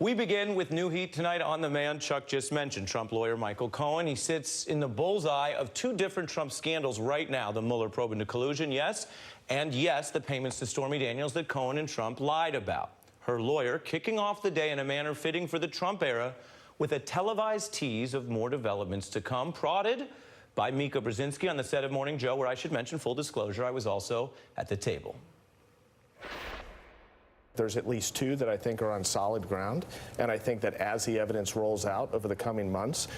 We begin with new heat tonight on the man Chuck just mentioned, Trump lawyer Michael Cohen. He sits in the bullseye of two different Trump scandals right now, the Mueller probe into collusion, yes, and yes, the payments to Stormy Daniels that Cohen and Trump lied about. Her lawyer kicking off the day in a manner fitting for the Trump era with a televised tease of more developments to come, prodded by Mika Brzezinski on the set of Morning Joe, where I should mention, full disclosure, I was also at the table. There's at least two that I think are on solid ground, and I think that as the evidence rolls out over the coming months,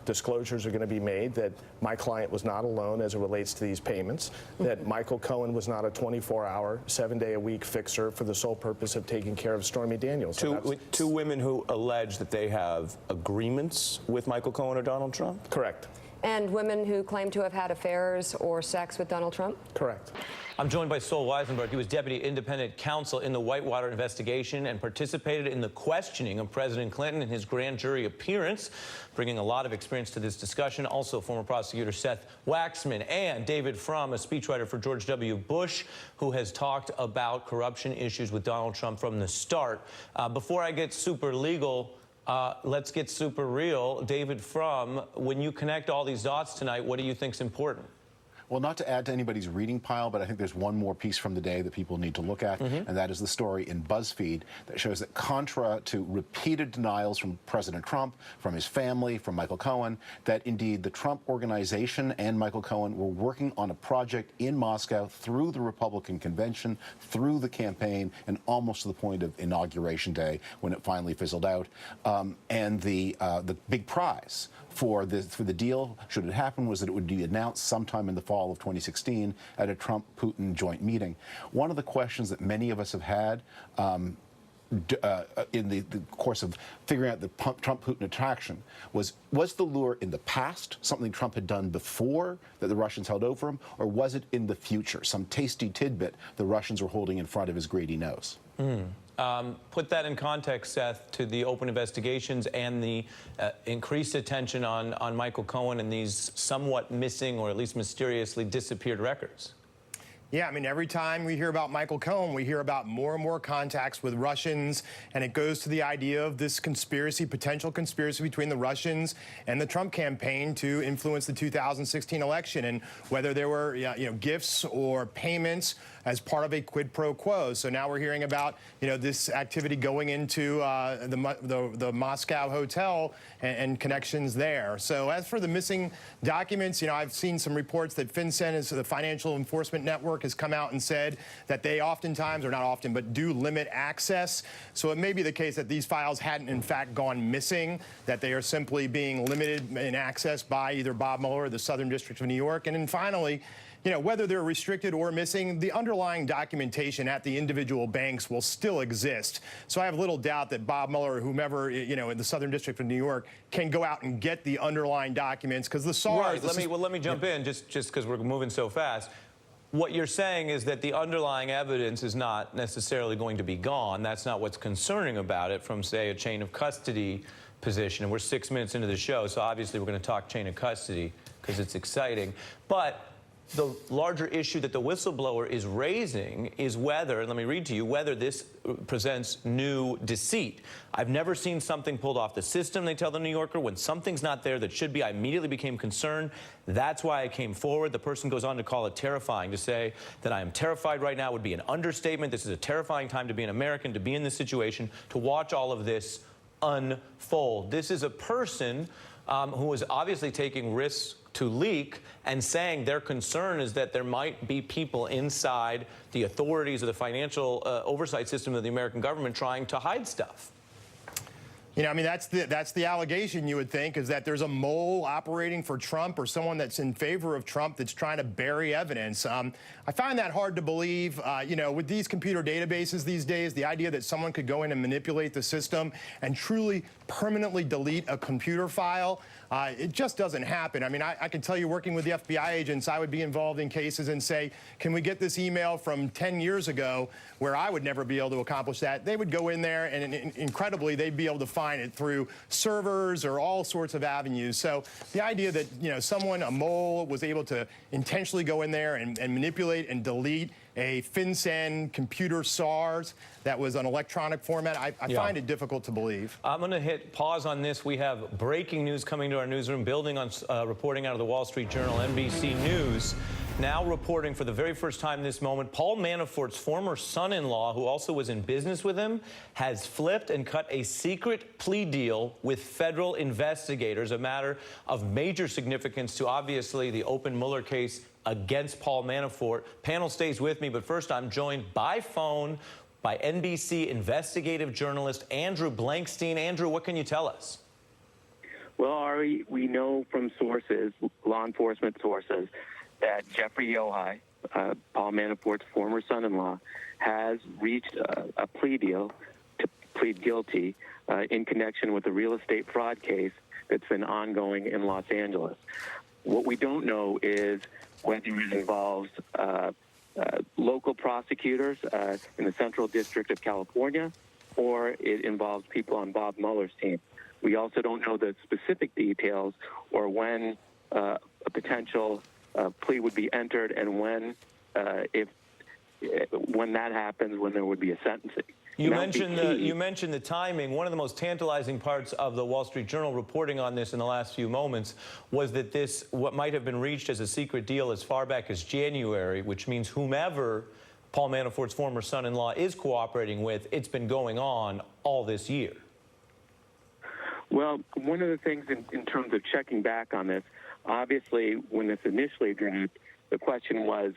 disclosures are going to be made that my client was not alone as it relates to these payments, that Michael Cohen was not a 24-hour, 7-day-a-week fixer for the sole purpose of taking care of Stormy Daniels. Two women who allege that they have agreements with Michael Cohen or Donald Trump? Correct. And women who claim to have had affairs or sex with Donald Trump? Correct. I'm joined by Sol Weisenberg. He was deputy independent counsel in the Whitewater investigation and participated in the questioning of President Clinton in his grand jury appearance, bringing a lot of experience to this discussion. Also, former prosecutor Seth Waxman and David Frum, a speechwriter for George W. Bush, who has talked about corruption issues with Donald Trump from the start. Before I get super legal, let's get super real. David Frum, when you connect all these dots tonight, what do you think's important? Well, not to add to anybody's reading pile, but I think there's one more piece from the day that people need to look at, and that is the story in BuzzFeed that shows that contra to repeated denials from President Trump, from his family, from Michael Cohen, that indeed the Trump organization and Michael Cohen were working on a project in Moscow through the Republican convention, through the campaign, and almost to the point of Inauguration Day when it finally fizzled out. And the big prize for the deal, should it happen, was that it would be announced sometime in the fall of 2016 at a Trump-Putin joint meeting. One of the questions that many of us have had in the course of figuring out the Trump-Putin attraction was the lure in the past, something Trump had done before that the Russians held over him, or was it in the future, some tasty tidbit the Russians were holding in front of his greedy nose? Put that in context, Seth, to the open investigations and the increased attention on Michael Cohen and these somewhat missing or at least mysteriously disappeared records. Yeah, I mean, every time we hear about Michael Cohen, we hear about more and more contacts with Russians, and it goes to the idea of this conspiracy, potential conspiracy between the Russians and the Trump campaign to influence the 2016 election, and whether there were gifts or payments as part of a quid pro quo. So now we're hearing about this activity going into the Moscow hotel and connections there. So as for the missing documents, I've seen some reports that FinCEN, the Financial Enforcement Network, has come out and said that they oftentimes, or not often, but do limit access. So it may be the case that these files hadn't in fact gone missing, that they are simply being limited in access by either Bob Mueller or the Southern District of New York. And then finally, whether they're restricted or missing, the underlying documentation at the individual banks will still exist. So I have little doubt that Bob Mueller or whomever, in the Southern District of New York can go out and get the underlying documents, because the SARS... Right, let me jump in, just because we're moving so fast. What you're saying is that the underlying evidence is not necessarily going to be gone. That's not what's concerning about it from, say, a chain of custody position. And we're 6 minutes into the show, so obviously we're going to talk chain of custody because it's exciting. But the larger issue that the whistleblower is raising is whether, let me read to you, whether this presents new deceit. I've never seen something pulled off the system, they tell the New Yorker. When something's not there that should be, I immediately became concerned. That's why I came forward. The person goes on to call it terrifying. To say that I am terrified right now would be an understatement. This is a terrifying time to be an American, to be in this situation, to watch all of this unfold. This is a person who is obviously taking risks to leak and saying their concern is that there might be people inside the authorities of the financial oversight system of the American government trying to hide stuff. I mean, that's the allegation, you would think, is that there's a mole operating for Trump or someone that's in favor of Trump that's trying to bury evidence. I find that hard to believe. With these computer databases these days, the idea that someone could go in and manipulate the system and truly permanently delete a computer file, it just doesn't happen. I mean, I can tell you, working with the FBI agents, I would be involved in cases and say, can we get this email from 10 years ago, where I would never be able to accomplish that? They would go in there and incredibly, they'd be able to find find it through servers or all sorts of avenues. So the idea that, you know, someone, a mole, was able to intentionally go in there and manipulate and delete a FinCEN computer SARS that was an electronic format, I find it difficult to believe. I'm going to hit pause on this. We have breaking news coming to our newsroom, building on reporting out of the Wall Street Journal, NBC News. Now reporting for the very first time this moment, Paul Manafort's former son-in-law, who also was in business with him, has flipped and cut a secret plea deal with federal investigators, a matter of major significance to obviously the open Mueller case against Paul Manafort. Panel stays with me, but first I'm joined by phone by NBC investigative journalist Andrew Blankstein. Andrew, what can you tell us? Well, Ari, we know from sources, law enforcement sources, that Jeffrey Yohai, Paul Manafort's former son-in-law, has reached a plea deal to plead guilty in connection with a real estate fraud case that's been ongoing in Los Angeles. What we don't know is whether it involves local prosecutors in the Central District of California, or it involves people on Bob Mueller's team. We also don't know the specific details or when a potential plea would be entered and when that happens, when there would be a sentencing. You mentioned the timing. One of the most tantalizing parts of the Wall Street Journal reporting on this in the last few moments was that what might have been reached as a secret deal as far back as January, which means whomever Paul Manafort's former son-in-law is cooperating with, it's been going on all this year. Well, one of the things in terms of checking back on this, obviously, when this initially dropped, the question was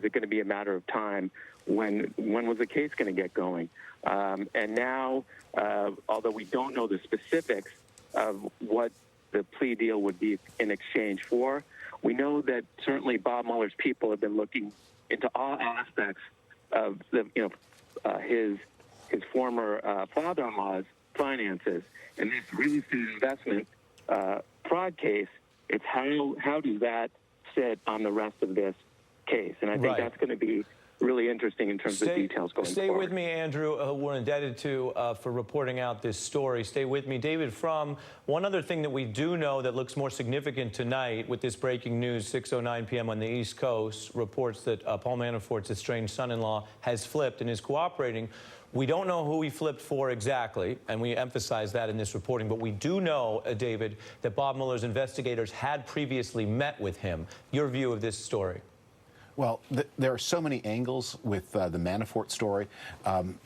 it going to be a matter of time? When was the case going to get going? And now, although we don't know the specifics of what the plea deal would be in exchange for, we know that certainly Bob Mueller's people have been looking into all aspects of his former father-in-law's finances. And this real estate investment fraud case, it's how does that sit on the rest of this case? And I think that's going to be really interesting in terms of details going forward. Stay with me, Andrew. We're indebted to for reporting out this story. Stay with me. David Frum, one other thing that we do know that looks more significant tonight with this breaking news, 6:09 p.m. on the East Coast, reports that Paul Manafort's estranged son-in-law has flipped and is cooperating. We don't know who he flipped for exactly, and we emphasize that in this reporting, but we do know, David, that Bob Mueller's investigators had previously met with him. Your view of this story? Well, there are so many angles with the Manafort story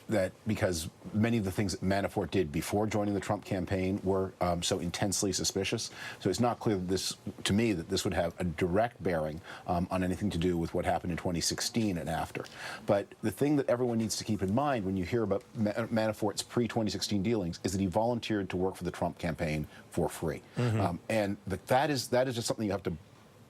that because many of the things that Manafort did before joining the Trump campaign were so intensely suspicious. So it's not clear that to me, that this would have a direct bearing on anything to do with what happened in 2016 and after. But the thing that everyone needs to keep in mind when you hear about Manafort's pre-2016 dealings is that he volunteered to work for the Trump campaign for free. And that is just something you have to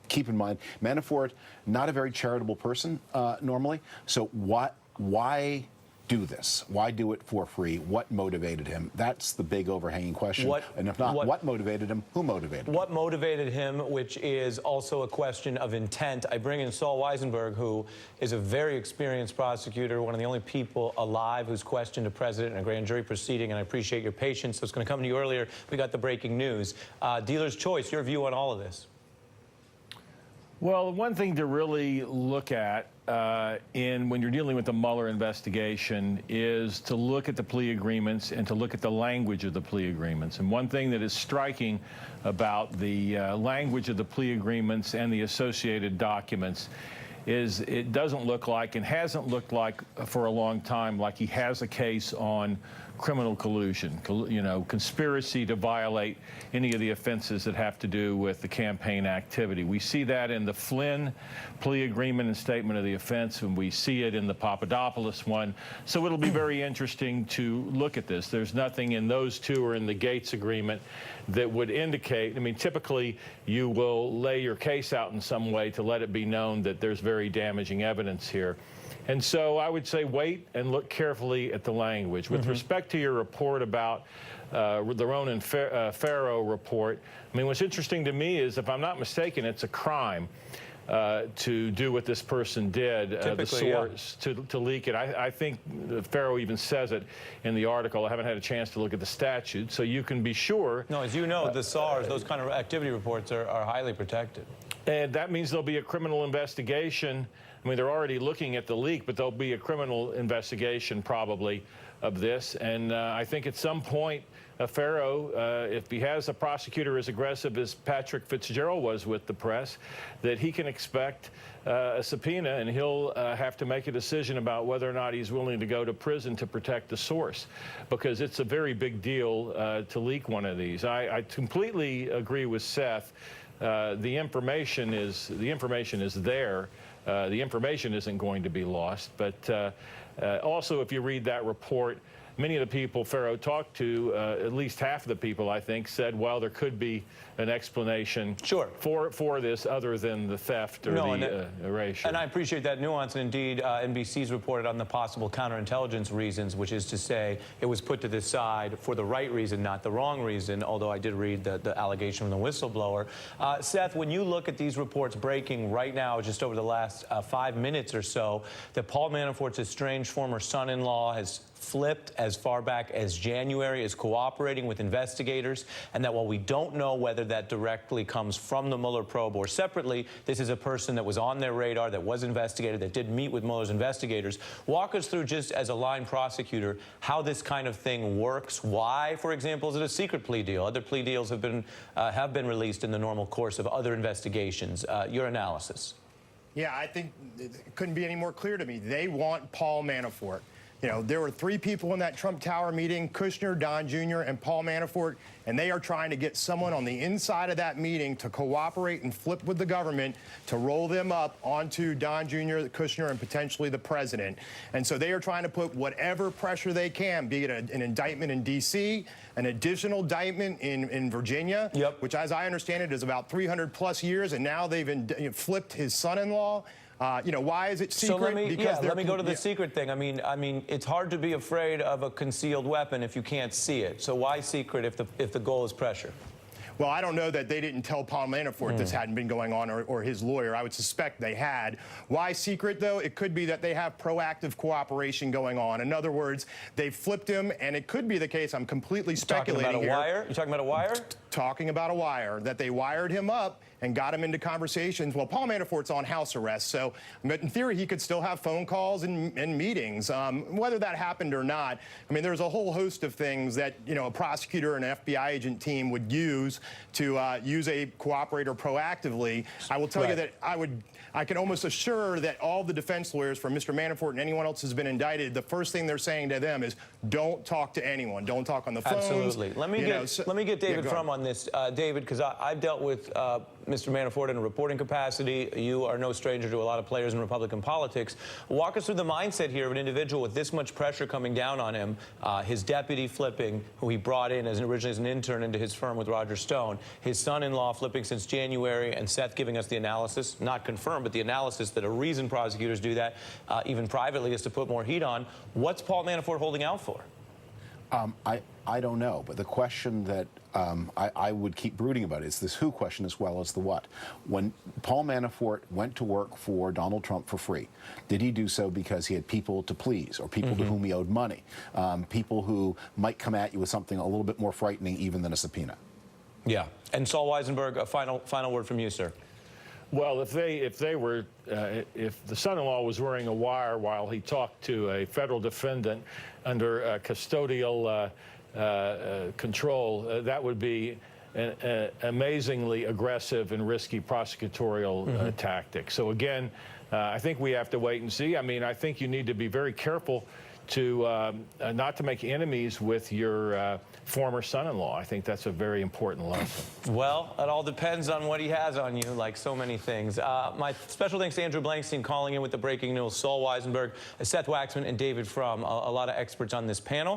keep in mind. Manafort, not a very charitable person normally. So why do this? Why do it for free? What motivated him? That's the big overhanging question. And if not, what motivated him? Who motivated him? What motivated him, which is also a question of intent. I bring in Saul Weisenberg, who is a very experienced prosecutor, one of the only people alive who's questioned a president in a grand jury proceeding, and I appreciate your patience. So it's going to come to you earlier. We got the breaking news. Dealer's choice, your view on all of this? Well, one thing to really look at when you're dealing with the Mueller investigation is to look at the plea agreements and to look at the language of the plea agreements. And one thing that is striking about the language of the plea agreements and the associated documents is it doesn't look like and hasn't looked like for a long time like he has a case on criminal collusion, conspiracy to violate any of the offenses that have to do with the campaign activity. We see that in the Flynn plea agreement and statement of the offense, and we see it in the Papadopoulos one. So it'll be very interesting to look at this. There's nothing in those two or in the Gates agreement that would indicate, I mean, typically you will lay your case out in some way to let it be known that there's very damaging evidence here. And so I would say wait and look carefully at the language. With respect to your report about the Ronan Farrow report, I mean, what's interesting to me is, if I'm not mistaken, it's a crime to do what this person did, the source, to leak it. I think Farrow even says it in the article. I haven't had a chance to look at the statute, so you can be sure. No, as you know, the SARs, those kind of activity reports are highly protected. And that means there'll be a criminal investigation. I mean, they're already looking at the leak, but there'll be a criminal investigation probably of this. And I think at some point, Farrow, if he has a prosecutor as aggressive as Patrick Fitzgerald was with the press, that he can expect a subpoena, and he'll have to make a decision about whether or not he's willing to go to prison to protect the source, because it's a very big deal to leak one of these. I completely agree with Seth. The information is there. The information isn't going to be lost. But also, if you read that report, many of the people Farrow talked to, at least half of the people, I think, said, well, there could be an explanation for this other than the theft or the erasure. And I appreciate that nuance. And indeed, NBC's reported on the possible counterintelligence reasons, which is to say it was put to the side for the right reason, not the wrong reason, although I did read the allegation from the whistleblower. Seth, when you look at these reports breaking right now, just over the last 5 minutes or so, that Paul Manafort's estranged former son-in-law has flipped as far back as January, is cooperating with investigators, and that while we don't know whether that directly comes from the Mueller probe or separately, this is a person that was on their radar, that was investigated, that did meet with Mueller's investigators. Walk us through, just as a line prosecutor, how this kind of thing works. Why, for example, is it a secret plea deal? Other plea deals have been released in the normal course of other investigations. Your analysis. Yeah, I think it couldn't be any more clear to me. They want Paul Manafort. You know, there were 3 people in that Trump Tower meeting, Kushner, Don Jr., and Paul Manafort, and they are trying to get someone on the inside of that meeting to cooperate and flip with the government to roll them up onto Don Jr., Kushner, and potentially the president. And so they are trying to put whatever pressure they can, be it an indictment in D.C., an additional indictment in Virginia, which, as I understand it, is about 300+ years, and now they've flipped his son-in-law. You know, why is it secret? So let me go to the secret thing. I mean, it's hard to be afraid of a concealed weapon if you can't see it. So why secret if the goal is pressure? Well, I don't know that they didn't tell Paul Manafort this hadn't been going on, or his lawyer. I would suspect they had. Why secret, though? It could be that they have proactive cooperation going on. In other words, they flipped him, and it could be the case. I'm completely speculating here. You're talking about a wire? Talking about a wire, that they wired him up and got him into conversations. Well, Paul Manafort's on house arrest, so in theory, he could still have phone calls and meetings. Whether that happened or not, I mean, there's a whole host of things that, you know, a prosecutor and an FBI agent team would use to use a cooperator proactively. I will tell you that I can almost assure that all the defense lawyers for Mr. Manafort and anyone else who's been indicted, the first thing they're saying to them is, don't talk to anyone. Don't talk on the phones. Absolutely. Let me get David Frum on this, David, because I've dealt with Mr. Manafort in a reporting capacity. You are no stranger to a lot of players in Republican politics. Walk us through the mindset here of an individual with this much pressure coming down on him, his deputy flipping, who he brought in originally as an intern into his firm with Roger Stone, his son-in-law flipping since January, and Seth giving us the analysis, not confirmed, but the analysis that a reason prosecutors do that, even privately, is to put more heat on. What's Paul Manafort holding out for? I don't know, but the question that I would keep brooding about is this who question as well as the what. When Paul Manafort went to work for Donald Trump for free, did he do so because he had people to please, or people to whom he owed money, people who might come at you with something a little bit more frightening even than a subpoena? Yeah. And Saul Weisenberg, a final word from you, sir. Well, if the son-in-law was wearing a wire while he talked to a federal defendant under custodial control, that would be an amazingly aggressive and risky prosecutorial tactic. So again, I think we have to wait and see. I mean, I think you need to be very careful to not to make enemies with your former son-in-law. I think that's a very important lesson. Well, it all depends on what he has on you, like so many things. My special thanks to Andrew Blankstein calling in with the breaking news, Saul Weisenberg, Seth Waxman, and David Frum, a lot of experts on this panel.